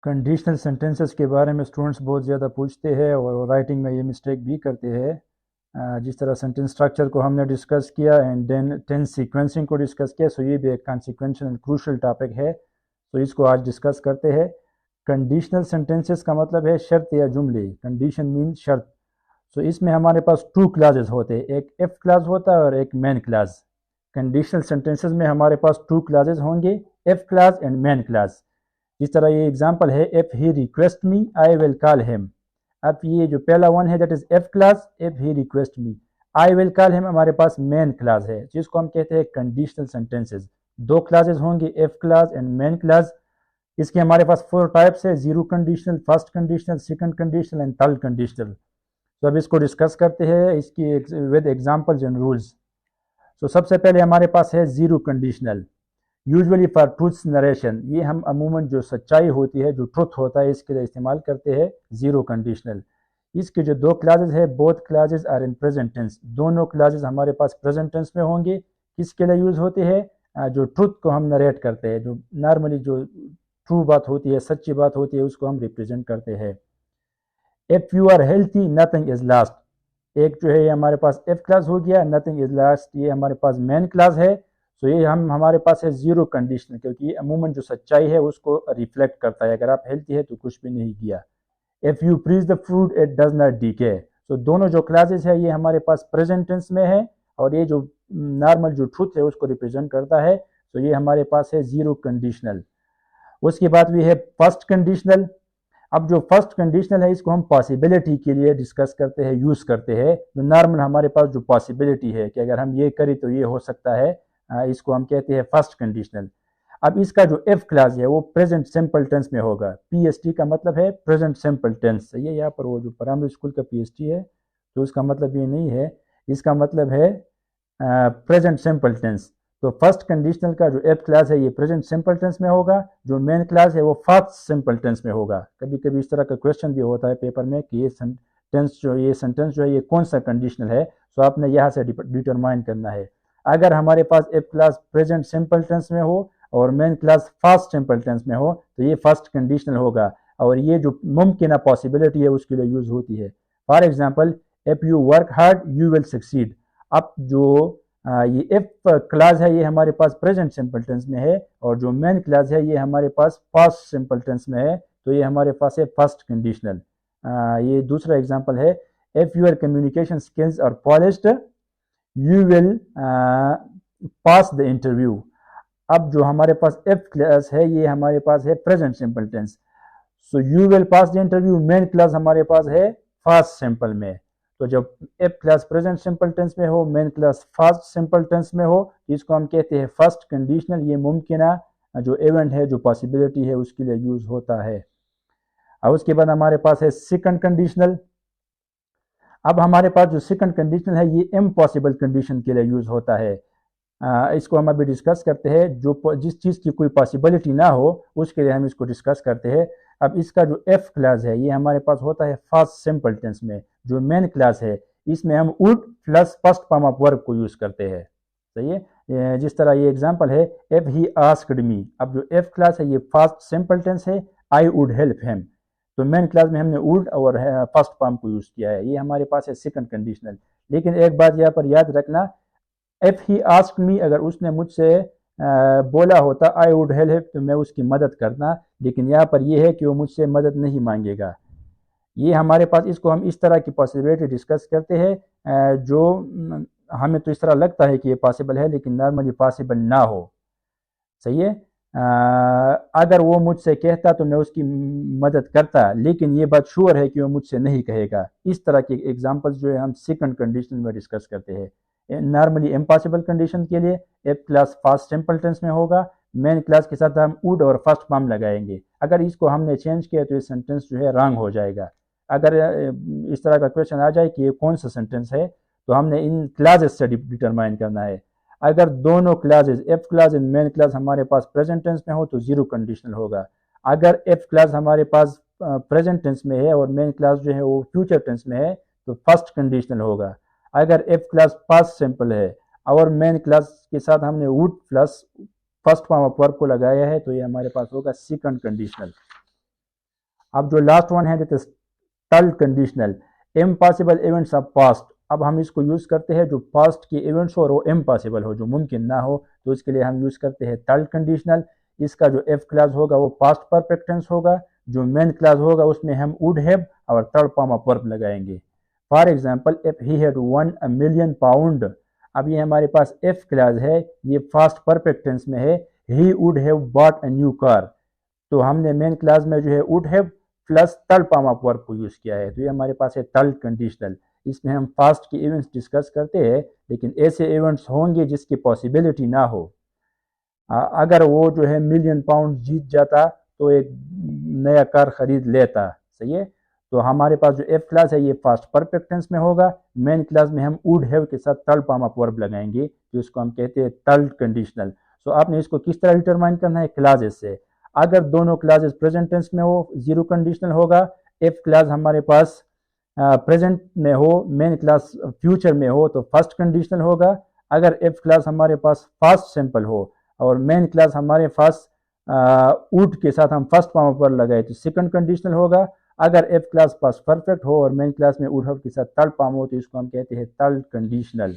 Conditional sentences के बारे में स्टूडेंट्स बहुत ज़्यादा पूछते हैं और राइटिंग में ये मिस्टेक भी करते हैं। जिस तरह सेंटेंस स्ट्रक्चर को हमने डिस्कस किया एंड देन टेंस सीक्वेंसिंग को डिस्कस किया, सो ये भी एक कॉन्सिक्वेंशियल एंड क्रूशल टॉपिक है, तो इसको आज डिस्कस करते हैं। कंडीशनल सेंटेंसेस का मतलब है शर्त या जुमले। कंडीशन मीन शर्त। सो इसमें हमारे पास टू क्लाजेस होते हैं, एक इफ क्लाज होता है और एक मैन क्लाज। कंडीशनल सेंटेंसेस में हमारे पास टू क्लाजेस होंगे, if clause and man clause. जिस तरह ये एग्जांपल है, if he request me I will call him. अब ये जो पहला वन है that is if class, if he request me I will call him हमारे पास मेन क्लास है, जिसको हम कहते हैं कंडीशनल सेंटेंसेस। दो क्लासेस होंगे, if class and main class. इसके हमारे पास फोर टाइप्स है, zero conditional, first conditional, second conditional and third conditional. तो अब इसको डिस्कस करते हैं इसकी विद एग्जांपल्स एंड रूल्स। तो सबसे पहले हमारे पास है zero conditional. Usually for truth narration, ये हम अमूमन जो सच्चाई होती है, जो ट्रुथ होता है, इसके लिए इस्तेमाल करते हैं जीरो कंडीशनल। इसके जो दो क्लाजेज है, both clauses are in present tense. दोनों क्लाजेज हमारे पास प्रेजेंट टेंस में होंगे। किसके लिए यूज होते हैं? जो ट्रुथ को हम नरेट करते हैं, जो नॉर्मली जो ट्रू बात होती है, सच्ची बात होती है, उसको हम रिप्रेजेंट करते हैं। If you are healthy nothing is lost. एक जो है ये हमारे पास इफ क्लास हो गया, नथिंग इज लास्ट ये हमारे पास मेन क्लास है। तो ये हमारे पास है जीरो कंडीशनल, क्योंकि ये अमूमन जो सच्चाई है उसको रिफ्लेक्ट करता है। अगर आप हेल्थी है तो कुछ भी नहीं किया। If you freeze the food it does not decay. तो दोनों जो क्लासेस है ये हमारे पास प्रेजेंट टेंस में है, और ये जो नॉर्मल जो ट्रूथ है उसको रिप्रेजेंट करता है। तो ये हमारे पास है जीरो कंडीशनल। उसके बाद भी है फर्स्ट कंडीशनल। अब जो फर्स्ट कंडीशनल है इसको हम पॉसिबिलिटी के लिए डिस्कस करते हैं, यूज करते हैं। जो नॉर्मल हमारे पास जो पॉसिबिलिटी है कि अगर हम ये करें तो ये हो सकता है, इसको हम कहते हैं फर्स्ट कंडीशनल। अब इसका जो इफ क्लास है वो प्रेजेंट सिंपल टेंस में होगा। पीएसटी का मतलब है प्रेजेंट सिंपल टेंस। ये यहाँ पर वो जो प्राइमरी स्कूल का पीएसटी है तो उसका मतलब ये नहीं है, इसका मतलब है प्रेजेंट सिंपल टेंस। तो फर्स्ट कंडीशनल का जो एफ क्लास है ये प्रेजेंट सिंपल टेंस में होगा, जो मेन क्लास है वो फर्स्ट सिंपल टेंस में होगा। कभी कभी इस तरह का क्वेश्चन भी होता है पेपर में कि ये सेंटेंस जो है ये कौन सा कंडीशनल है, तो आपने यहाँ से डिटरमाइन करना है। अगर हमारे पास if clause present simple tense में हो और main clause first simple tense में हो तो ये फर्स्ट कंडीशनल होगा, और ये जो मुमकिन पॉसिबिलिटी है उसके लिए यूज होती है। For example, if you work hard you will succeed. अब जो ये इफ क्लास है ये हमारे पास प्रेजेंट सिंपल टेंस में है, और जो मेन क्लास है ये हमारे पास पास्ट सिंपल टेंस में है, तो ये हमारे पास है फर्स्ट कंडीशनल। ये दूसरा एग्जांपल है, if your communication skills are polished you will pass the interview. अब जो हमारे पास इफ क्लास है ये हमारे पास है present simple tense, so you will pass the interview main clause हमारे पास है फास्ट सिंपल में। तो जब if clause present simple tense में हो, main clause past simple tense में हो, इसको हम कहते हैं फर्स्ट कंडीशनल। ये मुमकिन जो इवेंट है, जो पॉसिबिलिटी है, उसके लिए यूज होता है। और उसके बाद हमारे पास है सेकंड कंडीशनल। अब हमारे पास जो सेकंड कंडीशनल है ये इम्पॉसिबल कंडीशन के लिए यूज होता है। इसको हम अभी डिस्कस करते हैं। जो जिस चीज़ की कोई पॉसिबिलिटी ना हो उसके लिए हम इसको डिस्कस करते हैं। अब इसका जो एफ क्लास है ये हमारे पास होता है फर्स्ट सिंपल टेंस में। जो मेन क्लास है इसमें हम would plus first form of verb को यूज करते हैं। सही है। जिस तरह ये एग्जांपल है, इफ ही आस्क्ड मी। अब जो एफ क्लास है ये फर्स्ट सिंपल टेंस है, आई वुड हेल्प हिम। तो मेन क्लास में हमने वुड और फर्स्ट फॉर्म को यूज किया है, ये हमारे पास है सेकंड कंडीशनल। लेकिन एक बात यहाँ पर याद रखना, इफ ही आस्क्ड मी, अगर उसने मुझसे बोला होता आई वुड हेल्प, तो मैं उसकी मदद करना। लेकिन यहाँ पर यह है कि वो मुझसे मदद नहीं मांगेगा। ये हमारे पास, इसको हम इस तरह की पॉसिबिलिटी डिस्कस करते हैं जो हमें तो इस तरह लगता है कि ये पॉसिबल है, लेकिन नॉर्मली पॉसिबल ना हो। सही है। अगर वो मुझसे कहता तो मैं उसकी मदद करता, लेकिन ये बात श्योर है कि वो मुझसे नहीं कहेगा। इस तरह के एग्जांपल्स जो है हम सेकंड कंडीशन में डिस्कस करते हैं। नॉर्मली इम्पॉसिबल कंडीशन के लिए if clause past simple tense में होगा, मेन क्लास के साथ हम वुड और फर्स्ट फॉर्म लगाएंगे। अगर इसको हमने चेंज किया तो ये सेंटेंस जो है रॉन्ग हो जाएगा। अगर इस तरह का क्वेश्चन आ जाए कि ये कौन सा सेंटेंस है, तो हमने इन क्लासेस से डिटरमाइन करना है। अगर दोनों classes F class and main clause हमारे पास प्रेजेंट टेंस में हो तो जीरो कंडीशनल होगा। अगर एफ क्लास हमारे पास प्रेजेंट टेंस में है और मेन क्लास जो है वो फ्यूचर टेंस में है तो फर्स्ट कंडीशनल होगा। अगर एफ क्लास पास्ट सिंपल है और मेन क्लास के साथ हमने would plus first form of verb को लगाया है तो ये हमारे पास होगा सेकंड कंडीशनल। अब जो लास्ट वन है दैट इज टल conditional, impossible events of past. अब हम इसको यूज़ करते हैं जो पास्ट के इवेंट्स हो और वो इम्पॉसिबल हो, जो मुमकिन ना हो, तो इसके लिए हम यूज़ करते हैं टल कंडीशनल। इसका जो एफ क्लास होगा वो पास्ट परफेक्ट टेंस होगा, जो मेन क्लास होगा उसमें हम वुड हैव और थर्ड फॉर्म ऑफ वर्ब लगाएंगे। For example if he had one a million pound, अब ये हमारे पास एफ क्लास है, ये फास्ट परफेक्ट टेंस में है, he would have bought a new car, तो हमने मेन क्लास में जो है would have plus third form of verb को यूज़ किया है, तो ये हमारे पास है थर्ड कंडीशनल। इसमें हम फास्ट के इवेंट्स डिस्कस करते हैं, लेकिन ऐसे इवेंट्स होंगे जिसकी पॉसिबिलिटी ना हो। अगर वो जो है मिलियन पाउंड जीत जाता तो एक नया कार खरीद लेता, सही है। तो हमारे पास जो एफ क्लास है ये फास्ट परफेक्ट टेंस में होगा, मेन क्लास में हम वुड हैव के साथ थर्ड फॉर्म ऑफ वर्ब लगाएंगे, जो इसको हम कहते हैं थर्ड कंडीशनल। सो आपने इसको किस तरह डिटरमाइन करना है, क्लासेस से। अगर दोनों क्लासेस प्रेजेंट टेंस में हो जीरो कंडीशनल होगा, एफ क्लास हमारे पास प्रेजेंट में हो, मेन क्लास फ्यूचर में हो तो फर्स्ट कंडीशनल होगा। अगर एफ क्लास हमारे पास फास्ट सिंपल हो और मेन क्लास हमारे पास वुड के साथ हम फर्स्ट फॉर्म पर लगाए तो सेकंड कंडीशनल होगा। अगर एफ क्लास पास परफेक्ट हो और मेन क्लास में वुड हैव के साथ थर्ड फॉर्म हो तो इसको हम कहते हैं थर्ड कंडीशनल।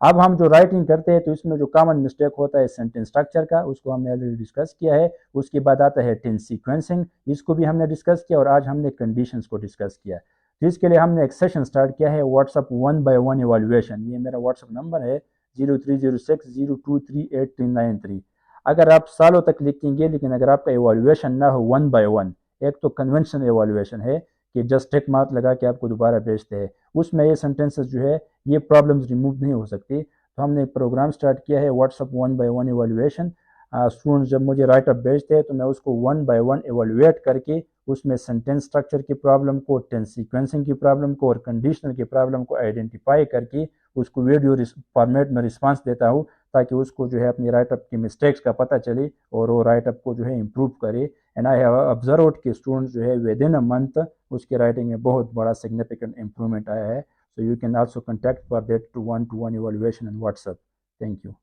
अब हम जो राइटिंग करते हैं तो इसमें जो कॉमन मिस्टेक होता है सेंटेंस स्ट्रक्चर का, उसको हमने ऑलरेडी डिस्कस किया है। उसके बाद आता है टेंस सीक्वेंसिंग, इसको भी हमने डिस्कस किया, और आज हमने कंडीशंस को डिस्कस किया। तो इसके लिए हमने एक सेशन स्टार्ट किया है व्हाट्सअप 1 by 1 इवैल्यूएशन। ये मेरा व्हाट्सअप नंबर है 0306023893। अगर आप सालों तक लिखेंगे लेकिन अगर आपका इवैल्यूएशन ना हो 1 by 1, एक तो कन्वेंशनल इवैल्यूएशन है कि जस्ट टिक मार्क लगा के आपको दोबारा भेजते हैं, उसमें ये सेंटेंसेस जो है ये प्रॉब्लम्स रिमूव नहीं हो सकती। तो हमने एक प्रोग्राम स्टार्ट किया है व्हाट्सअप 1 by 1 इवैल्यूएशन। स्टूडेंट्स जब मुझे राइटअप भेजते हैं तो मैं उसको 1 by 1 इवैल्यूएट करके उसमें सेंटेंस स्ट्रक्चर की प्रॉब्लम को, टेंस सीक्वेंसिंग की प्रॉब्लम को और कंडीशनल की प्रॉब्लम को आइडेंटिफाई करके उसको वीडियो फॉर्मेट में रिस्पांस देता हूँ, ताकि उसको जो है अपनी राइटअप की मिस्टेक्स का पता चले और वो राइटअप को जो है इम्प्रूव करे। एंड आई हैव ऑब्जर्व कि स्टूडेंट्स जो है विद इन अ मंथ उसके राइटिंग में बहुत बड़ा सिग्निफिकेंट इंप्रूवमेंट आया है। So you can also contact for that to one-to-one evaluation on WhatsApp. Thank you.